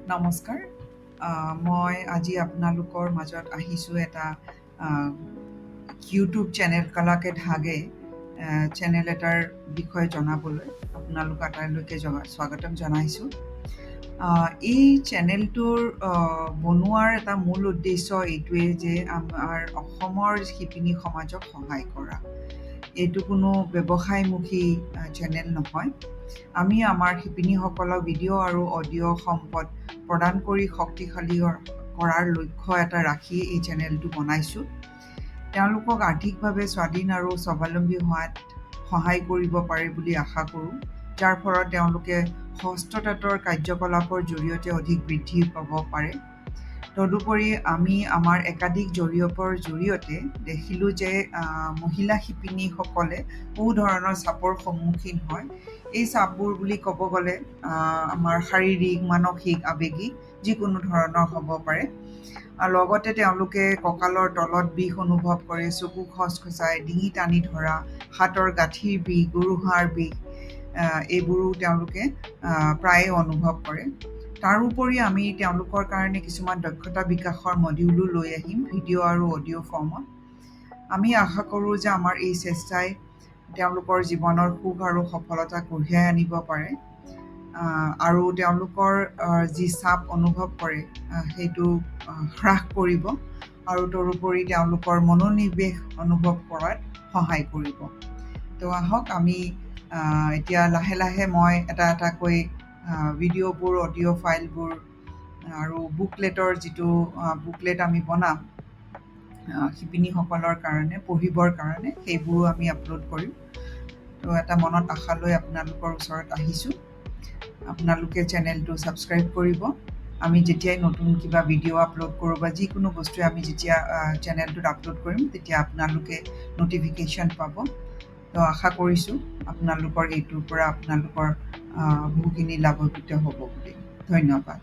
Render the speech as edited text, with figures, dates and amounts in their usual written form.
নমস্কাৰ। মই আজি আপোনালোকৰ মাজত আহিছোঁ এটা ইউটিউব চেনেল কালাকে ধাগে চেনেল এটাৰ বিষয়ে জনাবলৈ আপোনালোক আটাইলৈকে স্বাগতম জনাইছোঁ। এই চেনেলটোৰ বনোৱাৰ এটা মূল উদ্দেশ্য এইটোৱেই যে আমাৰ অসমৰ শিপিনী সমাজক সহায় কৰা। এইটো কোনো ব্যৱসায়মুখী চেনেল নহয়। আমি আমাৰ শিপিনীসকলক ভিডিঅ' আৰু অডিঅ' সম্পদ প্ৰদান কৰি শক্তিশালী কৰাৰ লক্ষ্য এটা ৰাখি এই চেনেলটো বনাইছোঁ। তেওঁলোকক আৰ্থিকভাৱে স্বাধীন আৰু স্বাৱলম্বী হোৱাত সহায় কৰিব পাৰে বুলি আশা কৰোঁ, যাৰ ফলত তেওঁলোকে হস্ততাঁতৰ কাৰ্যকলাপৰ জৰিয়তে অধিক বৃদ্ধি পাব পাৰে। তদুপৰি আমি আমাৰ একাধিক জৰীপৰ জৰিয়তে দেখিলোঁ যে মহিলা শিপিনীসকলে বহু ধৰণৰ চাপৰ সন্মুখীন হয়। এই চাপবোৰ বুলি ক'ব গ'লে আমাৰ শাৰীৰিক, মানসিক, আৱেগিক যিকোনো ধৰণৰ হ'ব পাৰে। আৰু লগতে তেওঁলোকে কঁকালৰ তলত বিষ অনুভৱ কৰে, চকু খচখচাই, ডিঙি টানি ধৰা, হাতৰ গাঁঠিৰ বিষ, গোৰোহাৰ বিষ, এইবোৰো তেওঁলোকে প্ৰায়ে অনুভৱ কৰে। তাৰোপৰি আমি তেওঁলোকৰ কাৰণে কিছুমান দক্ষতা বিকাশৰ মডিউলো লৈ আহিম ভিডিঅ' আৰু অডিঅ' ফৰ্মত। আমি আশা কৰোঁ যে আমাৰ এই চেষ্টাই তেওঁলোকৰ জীৱনৰ সুখ আৰু সফলতা কঢ়িয়াই আনিব পাৰে আৰু তেওঁলোকৰ যি চাপ অনুভৱ কৰে সেইটো হ্ৰাস কৰিব আৰু তদুপৰি তেওঁলোকৰ মনোনিৱেশ অনুভৱ কৰাত সহায় কৰিব। তো আহক আমি এতিয়া লাহে লাহে মই এটা এটাকৈ ভিডিঅ'বোৰ, অডিঅ' ফাইলবোৰ আৰু বুকলেটৰ যিটো বুকলেট আমি বনাম শিপিনীসকলৰ কাৰণে পঢ়িবৰ কাৰণে, সেইবোৰো আমি আপলোড কৰিম। তো এটা মনত আশা লৈ আপোনালোকৰ ওচৰত আহিছোঁ। আপোনালোকে চেনেলটো ছাবস্ক্ৰাইব কৰিব। আমি যেতিয়াই নতুন কিবা ভিডিঅ' আপলোড কৰোঁ বা যিকোনো বস্তুৱে আমি যেতিয়া চেনেলটোত আপলোড কৰিম তেতিয়া আপোনালোকে ন'টিফিকেশ্যন পাব। তো আশা কৰিছোঁ আপোনালোকৰ এইটোৰ পৰা আপোনালোকৰ বহুখিনি লাভান্বিত হ'ব বুলি। ধন্যবাদ।